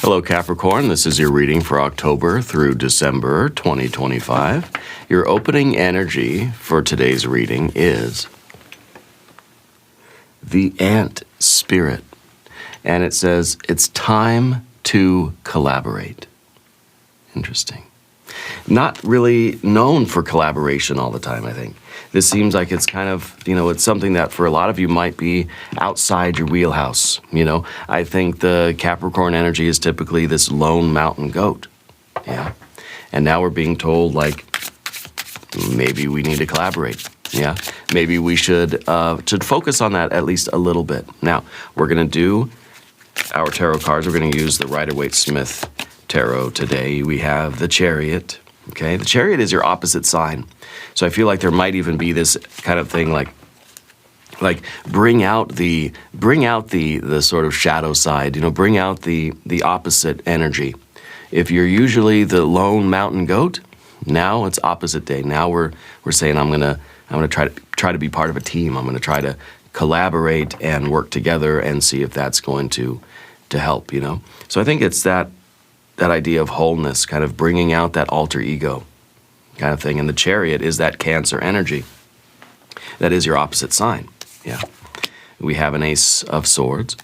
Hello, Capricorn. This is your reading for October through December 2025. Your opening energy for today's reading is the ant spirit. And it says, it's time to collaborate. Interesting. Not really known for collaboration all the time, I think. This seems like it's kind of, it's something that for a lot of you might be outside your wheelhouse. I think the Capricorn energy is typically this lone mountain goat. Yeah. And now we're being told, like, maybe we need to collaborate. Yeah. Maybe we should focus on that at least a little bit. Now, we're going to do our tarot cards. We're going to use the Rider-Waite-Smith tarot today. We have the Chariot. Okay. The Chariot is your opposite sign. So I feel like there might even be this kind of thing like bring out the sort of shadow side, bring out the opposite energy. If you're usually the lone mountain goat, now it's opposite day. Now we're saying I'm gonna try to be part of a team. I'm gonna try to collaborate and work together and see if that's going to help, So I think it's that idea of wholeness, kind of bringing out that alter ego kind of thing. And the Chariot is that Cancer energy. That is your opposite sign. Yeah. We have an Ace of Swords.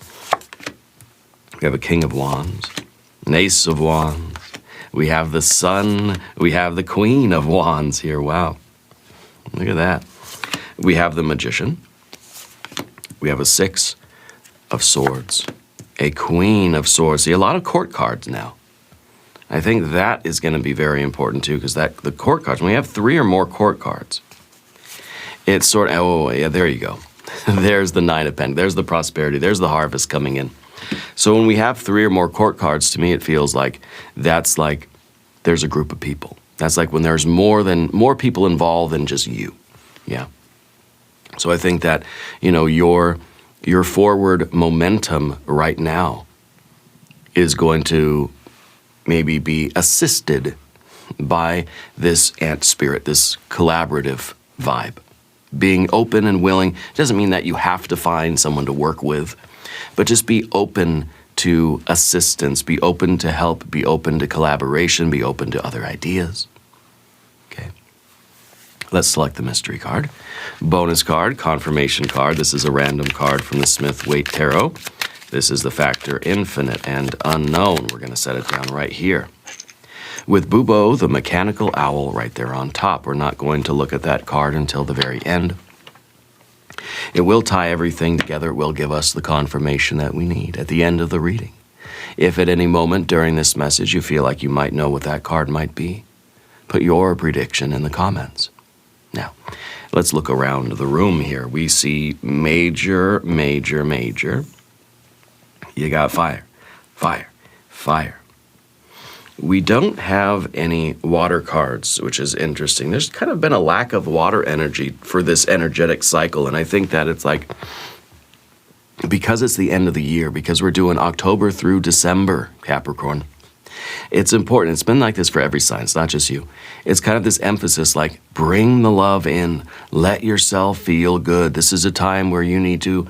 We have a King of Wands. An Ace of Wands. We have the Sun. We have the Queen of Wands here. Wow. Look at that. We have the Magician. We have a Six of Swords. A Queen of Swords. See, a lot of court cards now. I think that is going to be very important too, because the court cards, when we have 3 or more court cards, it's sort of, oh yeah, there you go. There's the Nine of Pentacles, there's the prosperity, there's the harvest coming in. So when we have 3 or more court cards, to me it feels like that's like there's a group of people. That's like when there's more people involved than just you. Yeah. So I think that, your forward momentum right now is going to maybe be assisted by this ant spirit, this collaborative vibe. Being open and willing doesn't mean that you have to find someone to work with, but just be open to assistance, be open to help, be open to collaboration, be open to other ideas. Okay. Let's select the mystery card. Bonus card, confirmation card. This is a random card from the Smith-Waite Tarot. This is the factor infinite and unknown. We're going to set it down right here. With Bubo, the mechanical owl, right there on top. We're not going to look at that card until the very end. It will tie everything together. It will give us the confirmation that we need at the end of the reading. If at any moment during this message you feel like you might know what that card might be, put your prediction in the comments. Now, let's look around the room here. We see major, major, major. You got fire, fire, fire. We don't have any water cards, which is interesting. There's kind of been a lack of water energy for this energetic cycle, and I think that it's like, because it's the end of the year, because we're doing October through December, Capricorn, it's important. It's been like this for every sign. It's not just you. It's kind of this emphasis like, bring the love in. Let yourself feel good. This is a time where you need to,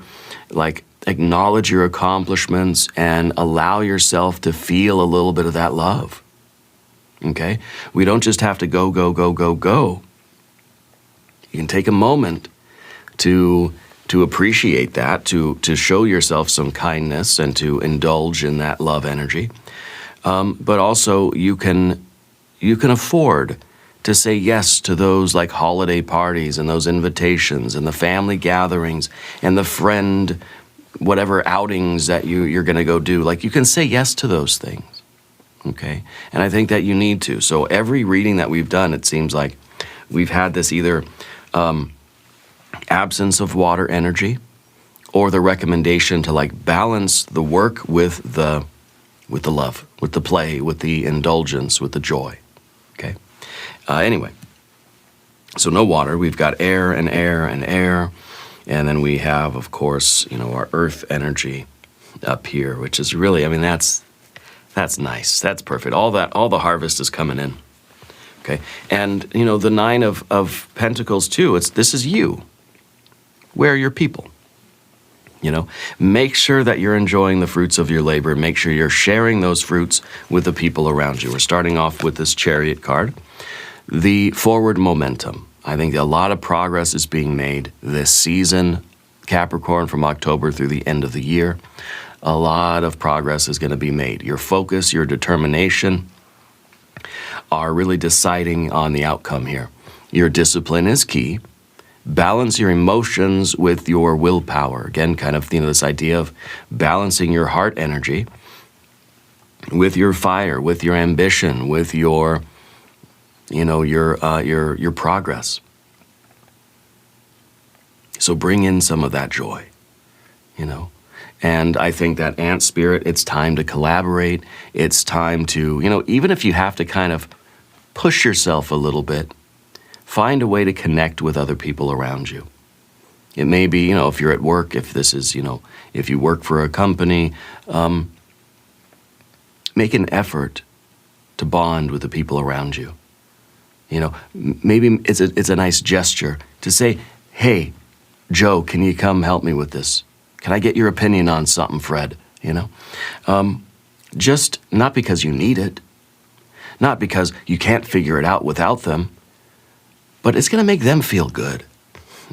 like, acknowledge your accomplishments and allow yourself to feel a little bit of that love. Okay? We don't just have to go, go, go, go, go. You can take a moment to appreciate that, to show yourself some kindness and to indulge in that love energy. But also you can afford to say yes to those like holiday parties and those invitations and the family gatherings and the friend whatever outings that you're going to go do. Like, you can say yes to those things, okay? And I think that you need to. So every reading that we've done, it seems like we've had this either absence of water energy or the recommendation to, like, balance the work with the love, with the play, with the indulgence, with the joy, okay? Anyway, so no water. We've got air and air and air. And then we have, of course, our earth energy up here, which is really, I mean, that's nice. That's perfect. All the harvest is coming in. Okay. And, the Nine of Pentacles too, this is you. Where are your people? Make sure that you're enjoying the fruits of your labor. Make sure you're sharing those fruits with the people around you. We're starting off with this Chariot card. The forward momentum. I think a lot of progress is being made this season, Capricorn, from October through the end of the year. A lot of progress is going to be made. Your focus, your determination are really deciding on the outcome here. Your discipline is key. Balance your emotions with your willpower. Again, kind of this idea of balancing your heart energy with your fire, with your ambition, with your progress. So bring in some of that joy, And I think that ant spirit, it's time to collaborate. It's time to, even if you have to kind of push yourself a little bit, find a way to connect with other people around you. It may be, if you're at work, if this is, if you work for a company, make an effort to bond with the people around you. Maybe it's a nice gesture to say, hey, Joe, can you come help me with this? Can I get your opinion on something, Fred? Just not because you need it, not because you can't figure it out without them, but it's going to make them feel good.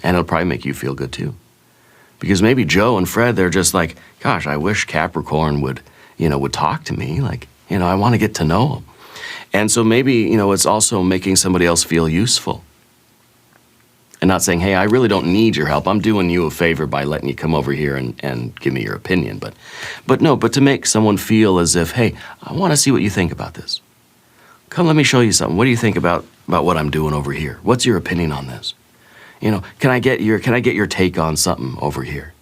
And it'll probably make you feel good too. Because maybe Joe and Fred, they're just like, gosh, I wish Capricorn would talk to me. Like, I want to get to know him. And so maybe, it's also making somebody else feel useful. And not saying, hey, I really don't need your help. I'm doing you a favor by letting you come over here and give me your opinion. But to make someone feel as if, hey, I want to see what you think about this. Come, let me show you something. What do you think about what I'm doing over here? What's your opinion on this? Can I get your take on something over here?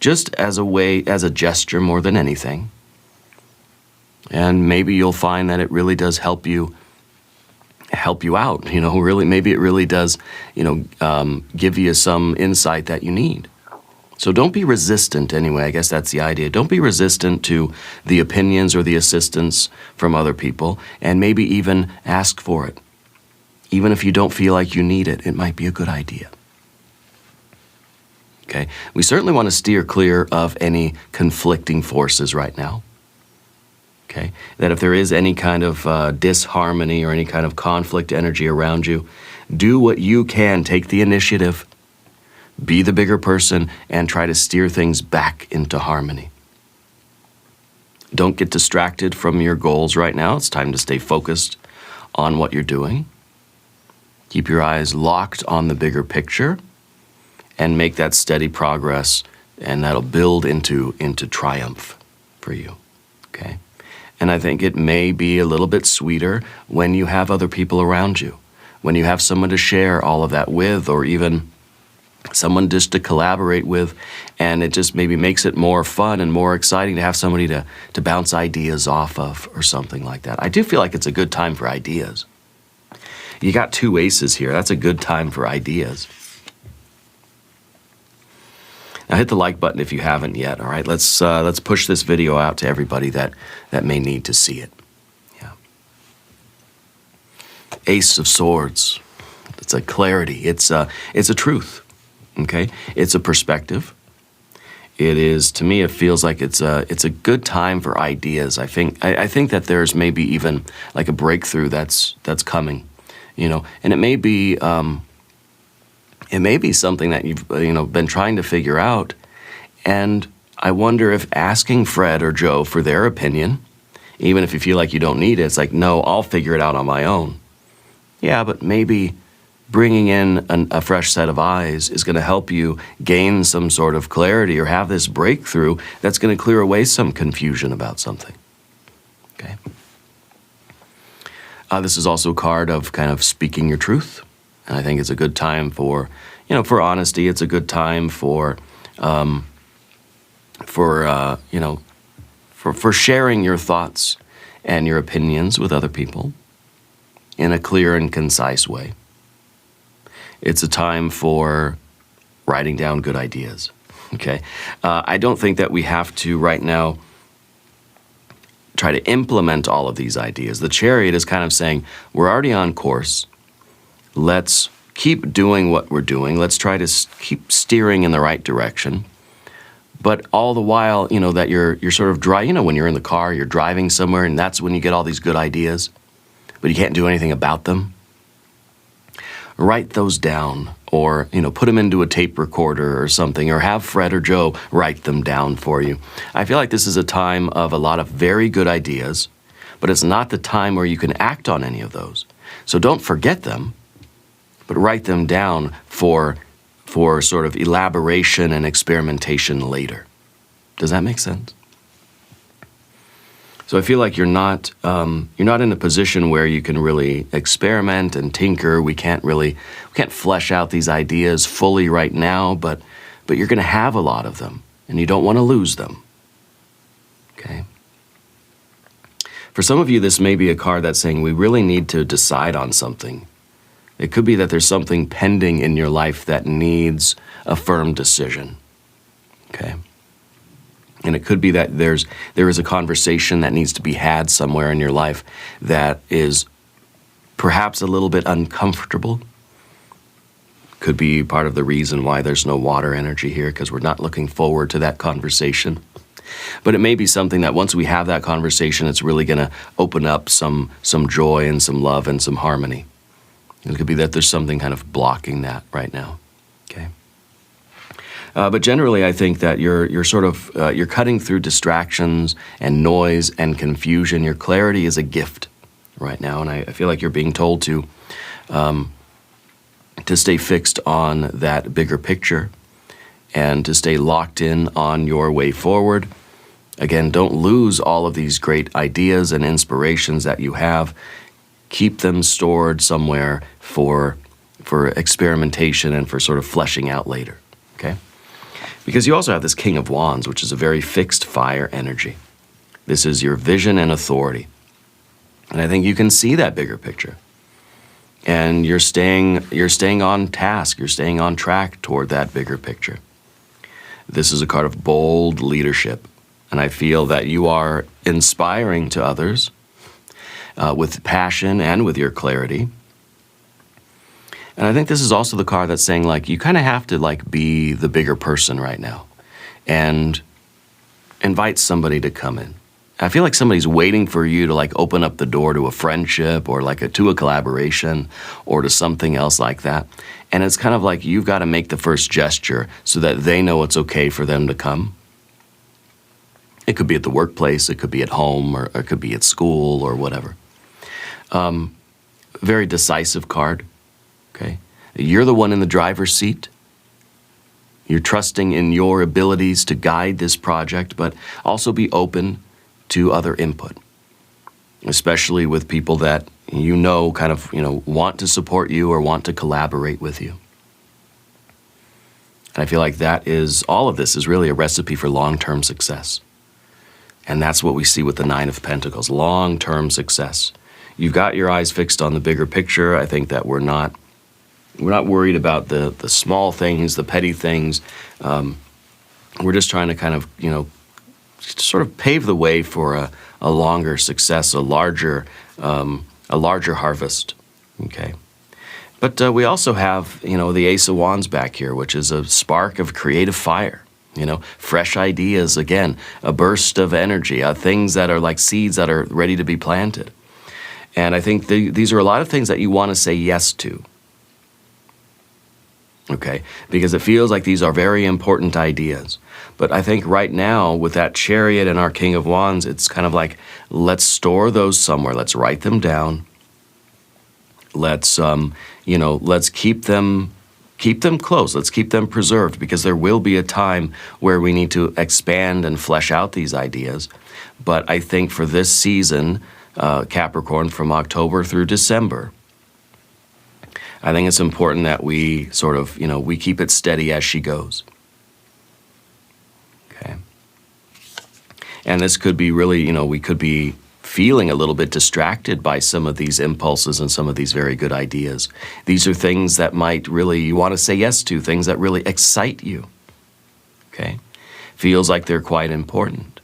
Just as a gesture more than anything. And maybe you'll find that it really does help you out. Really, maybe it really does, give you some insight that you need. So don't be resistant anyway. I guess that's the idea. Don't be resistant to the opinions or the assistance from other people, and maybe even ask for it. Even if you don't feel like you need it, it might be a good idea. Okay? We certainly want to steer clear of any conflicting forces right now. Okay? That if there is any kind of disharmony or any kind of conflict energy around you, do what you can. Take the initiative. Be the bigger person and try to steer things back into harmony. Don't get distracted from your goals right now. It's time to stay focused on what you're doing. Keep your eyes locked on the bigger picture and make that steady progress, and that'll build into triumph for you. Okay? And I think it may be a little bit sweeter when you have other people around you, when you have someone to share all of that with, or even someone just to collaborate with, and it just maybe makes it more fun and more exciting to have somebody to bounce ideas off of or something like that. I do feel like it's a good time for ideas. You got two aces here. That's a good time for ideas. Now hit the like button if you haven't yet, all right? Let's push this video out to everybody that may need to see it. Yeah. Ace of Swords. It's a clarity. It's a truth. Okay? It's a perspective. It is, to me, it feels like it's a good time for ideas. I think that there's maybe even like a breakthrough that's coming, and it may be something that you've been trying to figure out, and I wonder if asking Fred or Joe for their opinion, even if you feel like you don't need it, it's like, no, I'll figure it out on my own. Yeah, but maybe bringing in a fresh set of eyes is going to help you gain some sort of clarity or have this breakthrough that's going to clear away some confusion about something. Okay. This is also a card of kind of speaking your truth, and I think it's a good time for honesty. It's a good time for sharing your thoughts and your opinions with other people in a clear and concise way. It's a time for writing down good ideas, okay? I don't think that we have to right now try to implement all of these ideas. The Chariot is kind of saying, we're already on course. Let's keep doing what we're doing. Let's try to keep steering in the right direction. But all the while, that you're sort of dry, when you're in the car, you're driving somewhere, and that's when you get all these good ideas, but you can't do anything about them. Write those down, or, put them into a tape recorder or something, or have Fred or Joe write them down for you. I feel like this is a time of a lot of very good ideas, but it's not the time where you can act on any of those. So don't forget them, but write them down for sort of elaboration and experimentation later. Does that make sense? So I feel like you're not in a position where you can really experiment and tinker. We can't flesh out these ideas fully right now, but you're going to have a lot of them, and you don't want to lose them. Okay? For some of you, this may be a card that's saying we really need to decide on something. It could be that there's something pending in your life that needs a firm decision. Okay? And it could be that there is a conversation that needs to be had somewhere in your life that is perhaps a little bit uncomfortable. Could be part of the reason why there's no water energy here, because we're not looking forward to that conversation. But it may be something that once we have that conversation, it's really going to open up some joy and some love and some harmony. It could be that there's something kind of blocking that right now. Okay. But generally, I think that you're cutting through distractions and noise and confusion. Your clarity is a gift right now, and I feel like you're being told to stay fixed on that bigger picture and to stay locked in on your way forward. Again, don't lose all of these great ideas and inspirations that you have. Keep them stored somewhere for experimentation and for sort of fleshing out later. Okay. Because you also have this King of Wands, which is a very fixed fire energy. This is your vision and authority. And I think you can see that bigger picture. And you're staying on task, you're staying on track toward that bigger picture. This is a card of bold leadership. And I feel that you are inspiring to others with passion and with your clarity. And I think this is also the card that's saying, like, you kind of have to, like, be the bigger person right now and invite somebody to come in. I feel like somebody's waiting for you to, like, open up the door to a friendship or, like, to a collaboration or to something else like that. And it's kind of like you've got to make the first gesture so that they know it's okay for them to come. It could be at the workplace, it could be at home, or it could be at school or whatever. Very decisive card. Okay, you're the one in the driver's seat. You're trusting in your abilities to guide this project, but also be open to other input, especially with people that want to support you or want to collaborate with you. And I feel like all of this is really a recipe for long-term success. And that's what we see with the Nine of Pentacles, long-term success. You've got your eyes fixed on the bigger picture. I think that we're not worried about the small things, the petty things. We're just trying to kind of, sort of pave the way for a longer success, a larger harvest. Okay. But we also have, the Ace of Wands back here, which is a spark of creative fire. Fresh ideas, again, a burst of energy, things that are like seeds that are ready to be planted. And I think these are a lot of things that you want to say yes to. Okay, because it feels like these are very important ideas. But I think right now, with that Chariot and our King of Wands, it's kind of like, let's store those somewhere. Let's write them down. Let's, let's keep them close. Let's keep them preserved, because there will be a time where we need to expand and flesh out these ideas. But I think for this season, Capricorn, from October through December, I think it's important that we sort of, we keep it steady as she goes. Okay. And this could be really, we could be feeling a little bit distracted by some of these impulses and some of these very good ideas. These are things that might really, you want to say yes to, things that really excite you. Okay. Feels like they're quite important.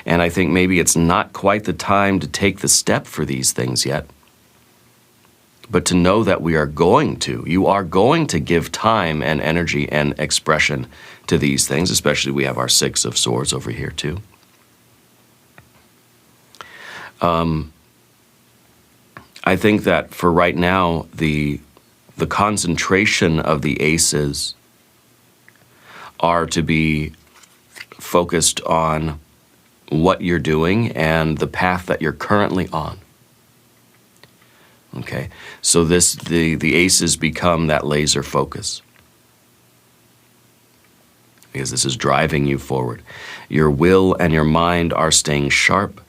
And I think maybe it's not quite the time to take the step for these things yet. but to know that you are going to give time and energy and expression to these things, especially we have our Six of Swords over here too. I think that for right now, the concentration of the aces are to be focused on what you're doing and the path that you're currently on. Okay, so the aces become that laser focus, because this is driving you forward. Your will and your mind are staying sharp,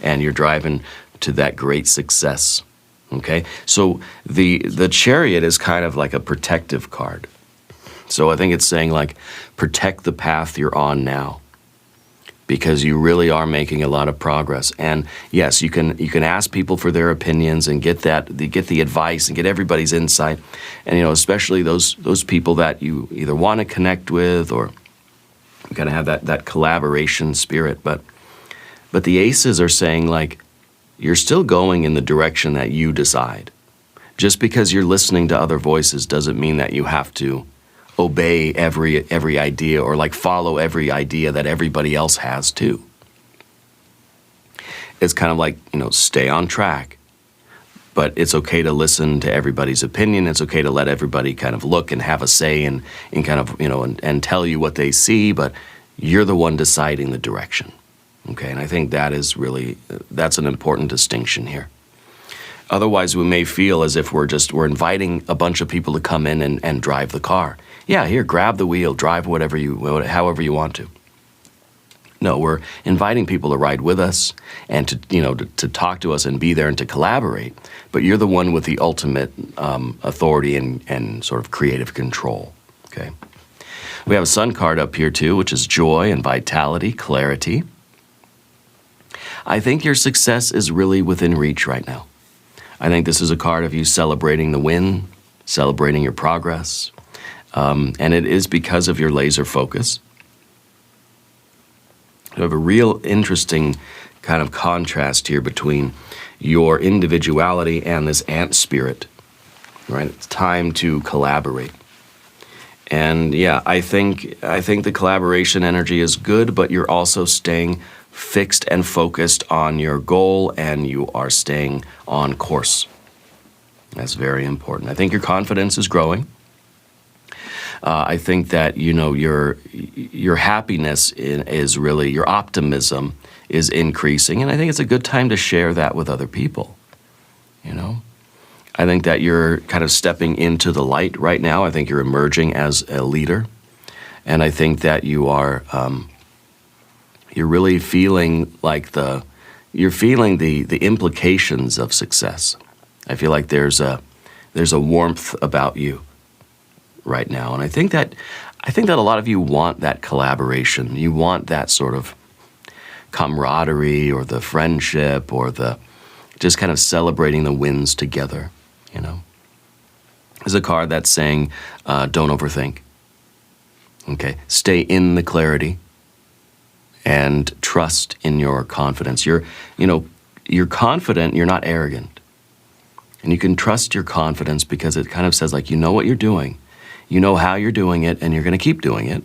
and you're driving to that great success. Okay, so the Chariot is kind of like a protective card. So I think it's saying, like, protect the path you're on now, because you really are making a lot of progress. And yes, you can ask people for their opinions and get the advice and get everybody's insight. And especially those people that you either want to connect with, or you kind of have that collaboration spirit. But the aces are saying, like, you're still going in the direction that you decide. Just because you're listening to other voices doesn't mean that you have to obey every idea, or like follow every idea that everybody else has too. It's kind of like, stay on track, but it's okay to listen to everybody's opinion. It's okay to let everybody kind of look and have a say and kind of, and tell you what they see, but you're the one deciding the direction. Okay, and I think that's an important distinction here. Otherwise, we may feel as if we're inviting a bunch of people to come in and drive the car. Yeah, here, grab the wheel, drive however you want to. No, we're inviting people to ride with us and to talk to us and be there and to collaborate. But you're the one with the ultimate authority and sort of creative control. Okay. We have a Sun card up here too, which is joy and vitality, clarity. I think your success is really within reach right now. I think this is a card of you celebrating the win, celebrating your progress, and it is because of your laser focus. You have a real interesting kind of contrast here between your individuality and this ant spirit, right? It's time to collaborate. And yeah, I think the collaboration energy is good, but you're also staying fixed and focused on your goal, and you are staying on course. That's very important. I think your confidence is growing. I think that your happiness is really, your optimism is increasing, and I think it's a good time to share that with other people. I think that you're kind of stepping into the light right now. I think you're emerging as a leader, and I think that you are. You're really feeling like the implications of success. I feel like there's a warmth about you right now, and I think that a lot of you want that collaboration. You want that sort of camaraderie, or the friendship, or the just kind of celebrating the wins together. There's a card that's saying, don't overthink. Okay, stay in the clarity. And trust in your confidence. You're confident, you're not arrogant. And you can trust your confidence because it kind of says, like, you know what you're doing. You know how you're doing it, and you're going to keep doing it.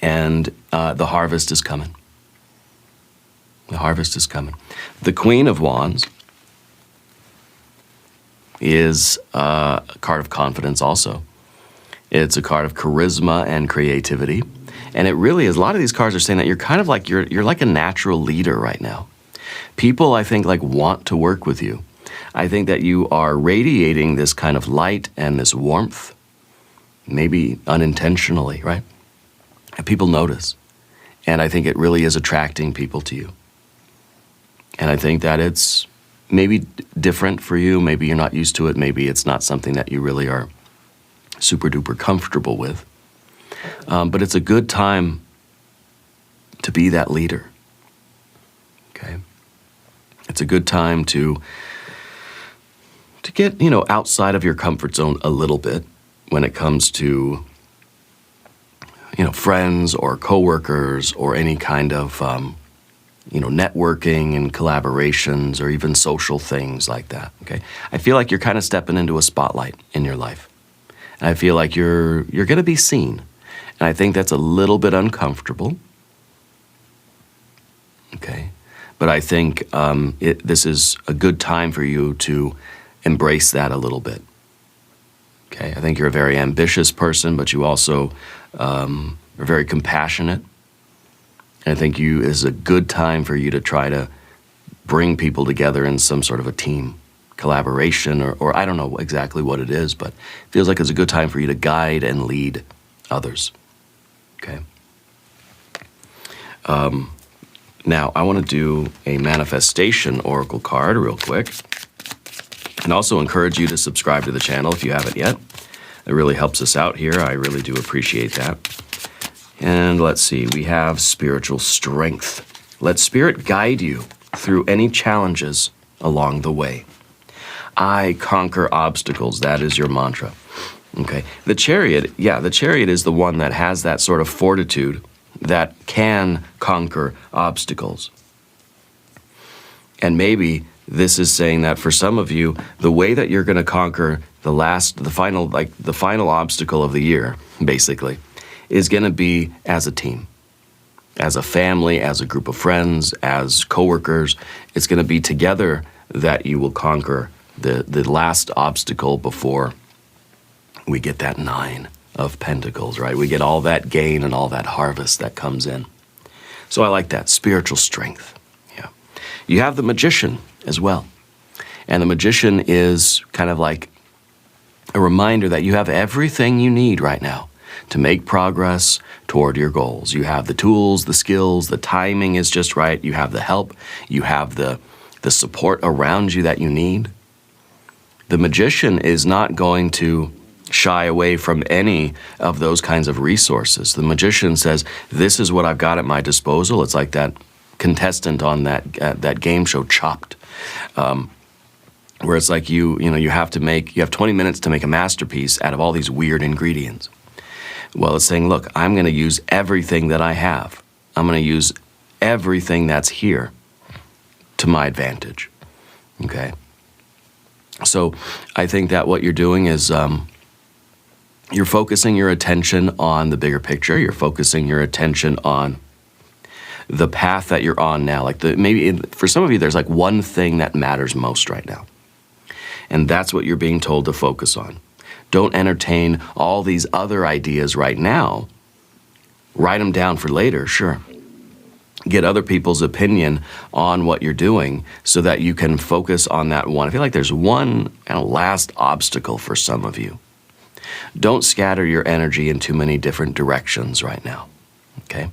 And the harvest is coming. The harvest is coming. The Queen of Wands is a card of confidence also. It's a card of charisma and creativity. And it really is, a lot of these cards are saying that you're kind of like, you're like a natural leader right now. People, I think, like, want to work with you. I think that you are radiating this kind of light and this warmth, maybe unintentionally, right? And people notice. And I think it really is attracting people to you. And I think that it's maybe different for you. Maybe you're not used to it. Maybe it's not something that you really are super duper comfortable with. But it's a good time to be that leader, okay? It's a good time to get, outside of your comfort zone a little bit when it comes to, friends or coworkers or any kind of networking and collaborations or even social things like that, okay? I feel like you're kind of stepping into a spotlight in your life. And I feel like you're going to be seen. And I think that's a little bit uncomfortable, okay? But I think this is a good time for you to embrace that a little bit, okay? I think you're a very ambitious person, but you also are very compassionate. And I think it is a good time for you to try to bring people together in some sort of a team collaboration, or I don't know exactly what it is, but it feels like it's a good time for you to guide and lead others, okay? Now, I want to do a manifestation oracle card real quick, and also encourage you to subscribe to the channel if you haven't yet. It really helps us out here. I really do appreciate that. And let's see, we have spiritual strength. Let spirit guide you through any challenges along the way. I conquer obstacles. That is your mantra. Okay. The chariot is the one that has that sort of fortitude that can conquer obstacles. And maybe this is saying that for some of you, the way that you're going to conquer the final obstacle of the year, basically, is going to be as a team, as a family, as a group of friends, as coworkers. It's going to be together that you will conquer the last obstacle before we get that 9 of Pentacles, right? We get all that gain and all that harvest that comes in. So I like that, spiritual strength. Yeah. You have the Magician as well. And the Magician is kind of like a reminder that you have everything you need right now to make progress toward your goals. You have the tools, the skills, the timing is just right. You have the help. You have the support around you that you need. The Magician is not going to shy away from any of those kinds of resources. The Magician says, this is what I've got at my disposal. It's like that contestant on that game show, Chopped, where it's like you have 20 minutes to make a masterpiece out of all these weird ingredients. Well, it's saying, look, I'm going to use everything that I have. I'm going to use everything that's here to my advantage, okay? So I think that what you're doing is you're focusing your attention on the bigger picture. You're focusing your attention on the path that you're on now. Maybe for some of you, there's like one thing that matters most right now. And that's what you're being told to focus on. Don't entertain all these other ideas right now. Write them down for later, sure. Get other people's opinion on what you're doing so that you can focus on that one. I feel like there's one kind of last obstacle for some of you. Don't scatter your energy in too many different directions right now, okay?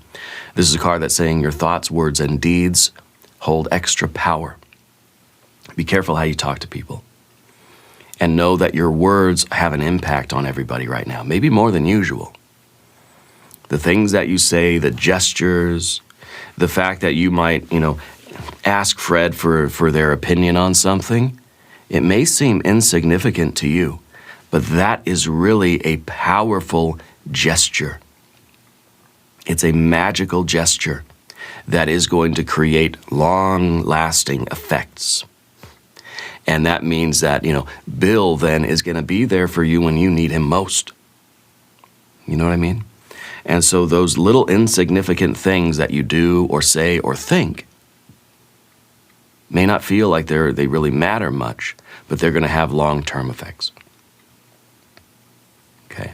This is a card that's saying your thoughts, words, and deeds hold extra power. Be careful how you talk to people. And know that your words have an impact on everybody right now, maybe more than usual. The things that you say, the gestures, the fact that you might, ask Fred for their opinion on something, it may seem insignificant to you, but that is really a powerful gesture. It's a magical gesture that is going to create long-lasting effects. And that means that, Bill then is going to be there for you when you need him most. You know what I mean? And so those little insignificant things that you do or say or think may not feel like they really matter much, but they're going to have long-term effects. Okay.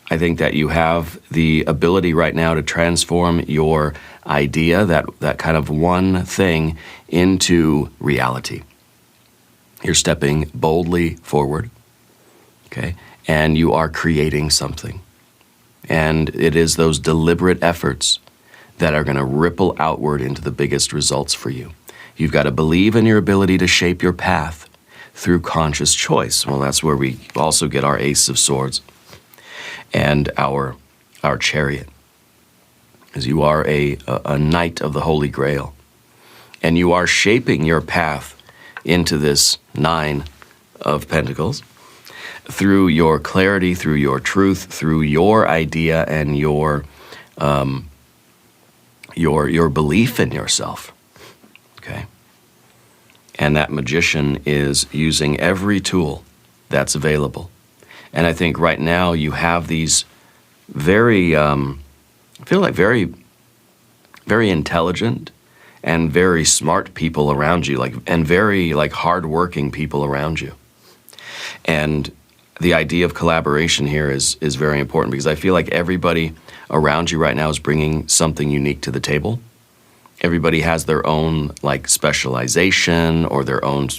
I think that you have the ability right now to transform your idea, that kind of one thing, into reality. You're stepping boldly forward, okay? And you are creating something. And it is those deliberate efforts that are going to ripple outward into the biggest results for you. You've got to believe in your ability to shape your path through conscious choice. Well, that's where we also get our Ace of Swords and our Chariot, as you are a knight of the Holy Grail. And you are shaping your path into this 9 of Pentacles through your clarity, through your truth, through your idea and your belief in yourself, okay? And that magician is using every tool that's available. And I think right now you have these very, I feel like very, very intelligent and very smart people around you, and very hardworking people around you. And the idea of collaboration here is very important, because I feel like everybody around you right now is bringing something unique to the table. Everybody has their own specialization or their own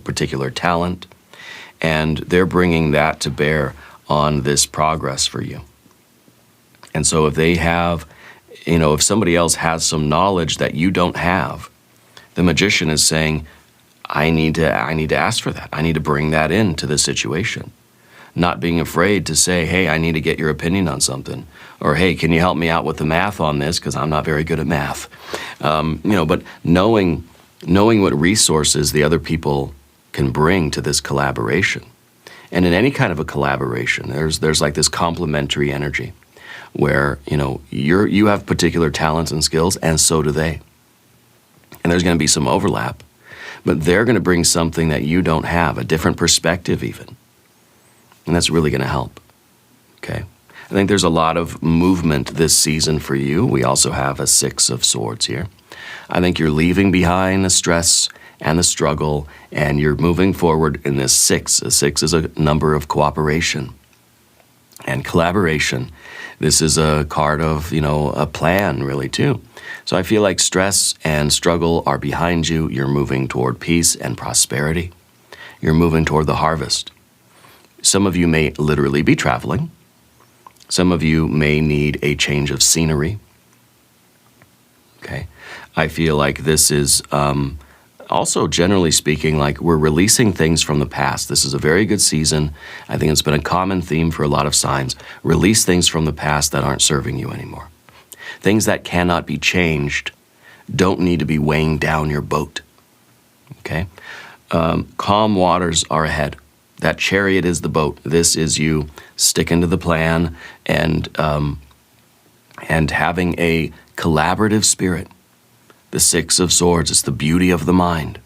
particular talent, and they're bringing that to bear on this progress for you. And so if they have, if somebody else has some knowledge that you don't have, the magician is saying, I need to ask for that. I need to bring that into the situation. Not being afraid to say, hey, I need to get your opinion on something. Or, hey, can you help me out with the math on this, because I'm not very good at math. But knowing what resources the other people can bring to this collaboration. And in any kind of a collaboration, there's this complementary energy where, you have particular talents and skills, and so do they. And there's going to be some overlap, but they're going to bring something that you don't have, a different perspective even. And that's really going to help, okay? I think there's a lot of movement this season for you. We also have a 6 of Swords here. I think you're leaving behind the stress and the struggle, and you're moving forward in this 6. A 6 is a number of cooperation and collaboration. This is a card of, a plan, really, too. So I feel like stress and struggle are behind you. You're moving toward peace and prosperity. You're moving toward the harvest. Some of you may literally be traveling. Some of you may need a change of scenery. Okay. I feel like this is also, generally speaking, we're releasing things from the past. This is a very good season. I think it's been a common theme for a lot of signs. Release things from the past that aren't serving you anymore. Things that cannot be changed don't need to be weighing down your boat. Okay? Calm waters are ahead. That chariot is the boat. This is you sticking to the plan and having a collaborative spirit. The 6 of Swords is the beauty of the mind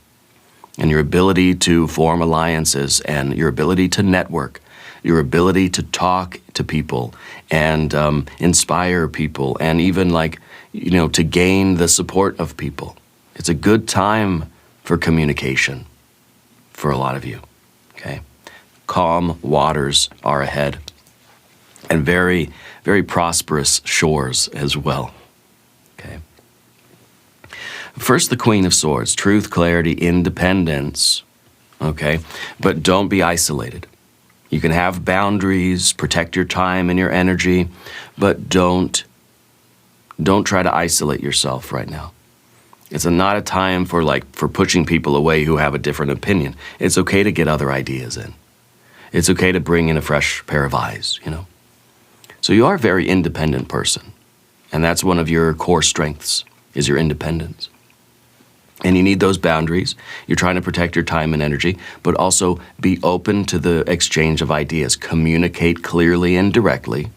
and your ability to form alliances and your ability to network, your ability to talk to people and inspire people and even to gain the support of people. It's a good time for communication for a lot of you, okay? Calm waters are ahead, and very, very prosperous shores as well, okay? First, the Queen of Swords, truth, clarity, independence, okay? But don't be isolated. You can have boundaries, protect your time and your energy, but don't try to isolate yourself right now. It's not a time for pushing people away who have a different opinion. It's okay to get other ideas in. It's okay to bring in a fresh pair of eyes, So you are a very independent person, and that's one of your core strengths, is your independence. And you need those boundaries. You're trying to protect your time and energy, but also be open to the exchange of ideas. Communicate clearly and directly.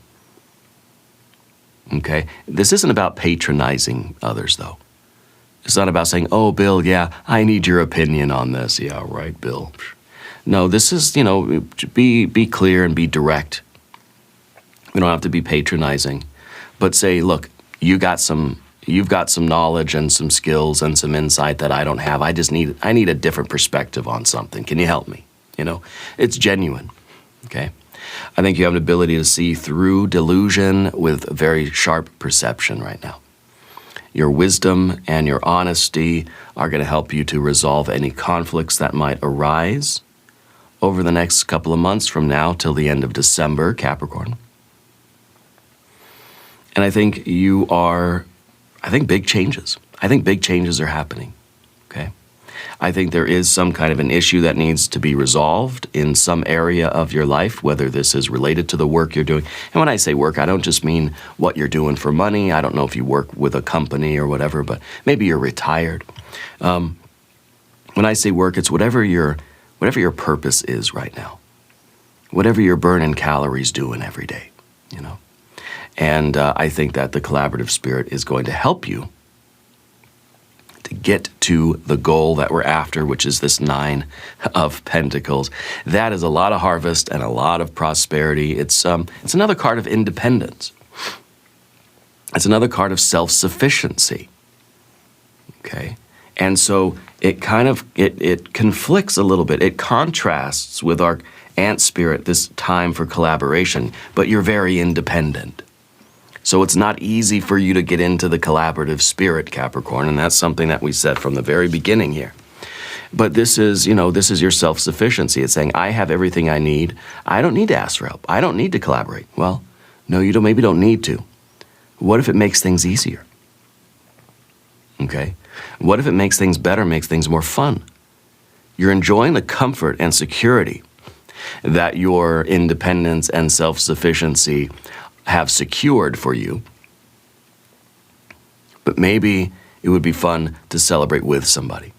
Okay? This isn't about patronizing others, though. It's not about saying, oh, Bill, yeah, I need your opinion on this. Yeah, right, Bill. No, this is, be clear and be direct. We don't have to be patronizing, but say, look, you've got some knowledge and some skills and some insight that I don't have. I need a different perspective on something. Can you help me? It's genuine, okay? I think you have an ability to see through delusion with very sharp perception right now. Your wisdom and your honesty are going to help you to resolve any conflicts that might arise over the next couple of months from now till the end of December, Capricorn. And I think big changes. I think big changes are happening, okay? I think there is some kind of an issue that needs to be resolved in some area of your life, whether this is related to the work you're doing. And when I say work, I don't just mean what you're doing for money. I don't know if you work with a company or whatever, but maybe you're retired. When I say work, it's whatever your purpose is right now, whatever you're burning calories doing every day, And I think that the collaborative spirit is going to help you to get to the goal that we're after, which is this 9 of Pentacles. That is a lot of harvest and a lot of prosperity. It's another card of independence. It's another card of self-sufficiency. Okay? And so it kind of, it conflicts a little bit. It contrasts with our ant spirit, this time for collaboration, but you're very independent. So it's not easy for you to get into the collaborative spirit, Capricorn, and that's something that we said from the very beginning here. But this is, this is your self-sufficiency. It's saying, I have everything I need. I don't need to ask for help. I don't need to collaborate. Well, no, you maybe don't need to. What if it makes things easier? Okay? What if it makes things better, makes things more fun? You're enjoying the comfort and security that your independence and self-sufficiency have secured for you. But maybe it would be fun to celebrate with somebody.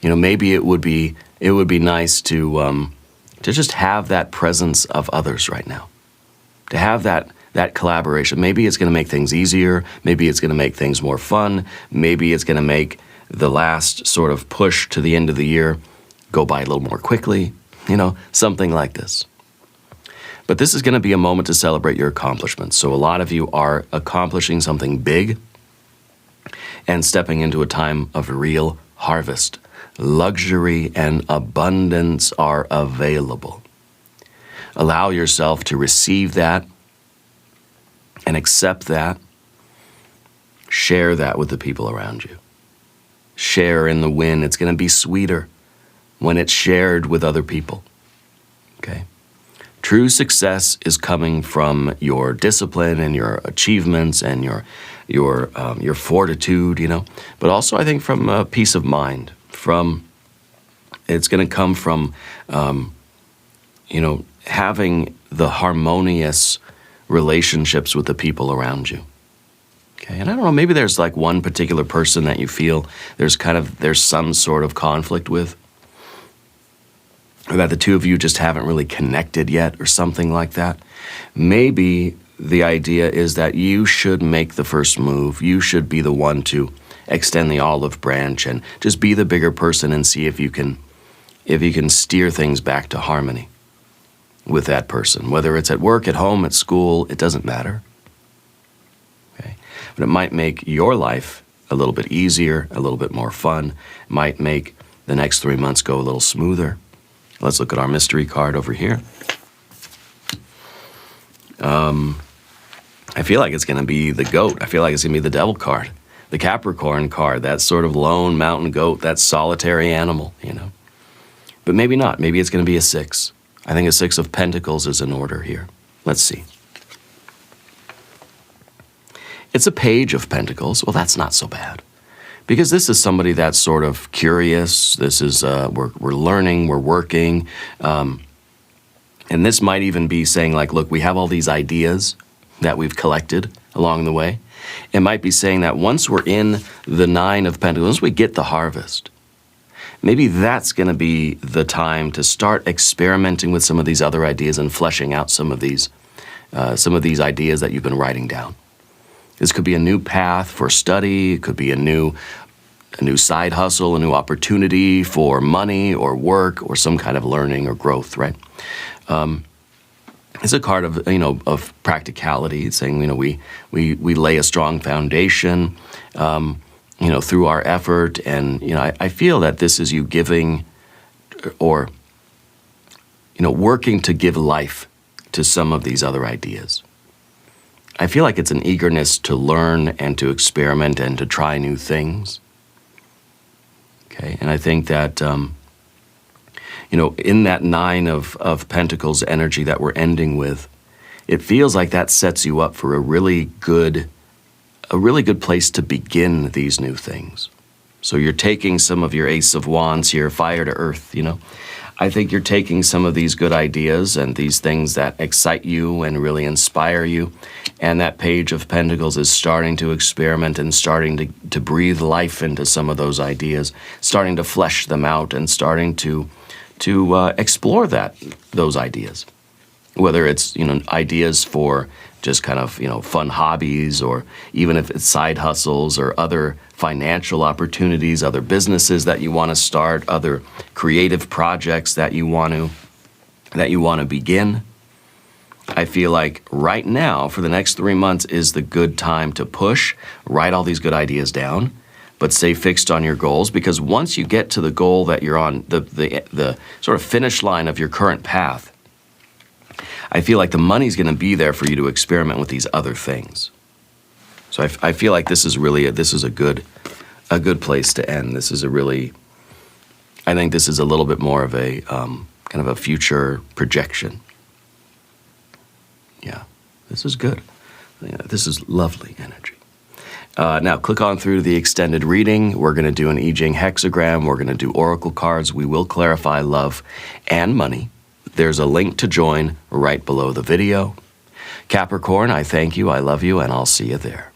Maybe it would be nice to just have that presence of others right now. To have that collaboration. Maybe it's going to make things easier. Maybe it's going to make things more fun. Maybe it's going to make the last sort of push to the end of the year go by a little more quickly. Something like this. But this is going to be a moment to celebrate your accomplishments. So a lot of you are accomplishing something big and stepping into a time of real harvest. Luxury and abundance are available. Allow yourself to receive that and accept that. Share that with the people around you. Share in the win. It's going to be sweeter when it's shared with other people. Okay? True success is coming from your discipline and your achievements and your fortitude, But also, I think, from peace of mind. It's going to come from, having the harmonious relationships with the people around you. Okay, and I don't know, maybe there's like one particular person that you feel there's some sort of conflict with, or that the two of you just haven't really connected yet, or something like that. Maybe the idea is that you should make the first move. You should be the one to extend the olive branch and just be the bigger person and see if you can steer things back to harmony with that person. Whether it's at work, at home, at school, it doesn't matter. Okay? But it might make your life a little bit easier, a little bit more fun. It might make the next 3 months go a little smoother. Let's look at our mystery card over here. I feel like it's going to be the goat. I feel like it's going to be the devil card. The Capricorn card, that sort of lone mountain goat, that solitary animal, But maybe not. Maybe it's going to be a 6. I think a 6 of Pentacles is in order here. Let's see. It's a Page of Pentacles. Well, that's not so bad. Because this is somebody that's sort of curious. This is, we're learning, we're working. And this might even be saying, like, look, we have all these ideas that we've collected along the way. It might be saying that once we're in the 9 of Pentacles, once we get the harvest, maybe that's going to be the time to start experimenting with some of these other ideas and fleshing out some of these ideas that you've been writing down. This could be a new path for study. It could be a new side hustle, a new opportunity for money or work or some kind of learning or growth, right? It's a card of, of practicality. It's saying, we lay a strong foundation, through our effort. And, I feel that this is you giving or, working to give life to some of these other ideas. I feel like it's an eagerness to learn and to experiment and to try new things. Okay, and I think that, in that 9 of Pentacles energy that we're ending with, it feels like that sets you up for a really good place to begin these new things. So you're taking some of your Ace of Wands here, fire to earth, I think you're taking some of these good ideas and these things that excite you and really inspire you, and that Page of Pentacles is starting to experiment and starting to breathe life into some of those ideas, starting to flesh them out and starting to explore those ideas. Whether it's, ideas for just kind of, fun hobbies, or even if it's side hustles or other financial opportunities, other businesses that you want to start, other creative projects that you want to begin. I feel like right now, for the next 3 months, is the good time to push, write all these good ideas down, but stay fixed on your goals, because once you get to the goal that you're on, the sort of finish line of your current path, I feel like the money's going to be there for you to experiment with these other things. So I feel like this is really a good place to end. This is I think this is a little bit more of a kind of a future projection. Yeah, this is good. Yeah, this is lovely energy. Now click on through to the extended reading. We're going to do an I Ching hexagram. We're going to do oracle cards. We will clarify love and money. There's a link to join right below the video. Capricorn, I thank you, I love you, and I'll see you there.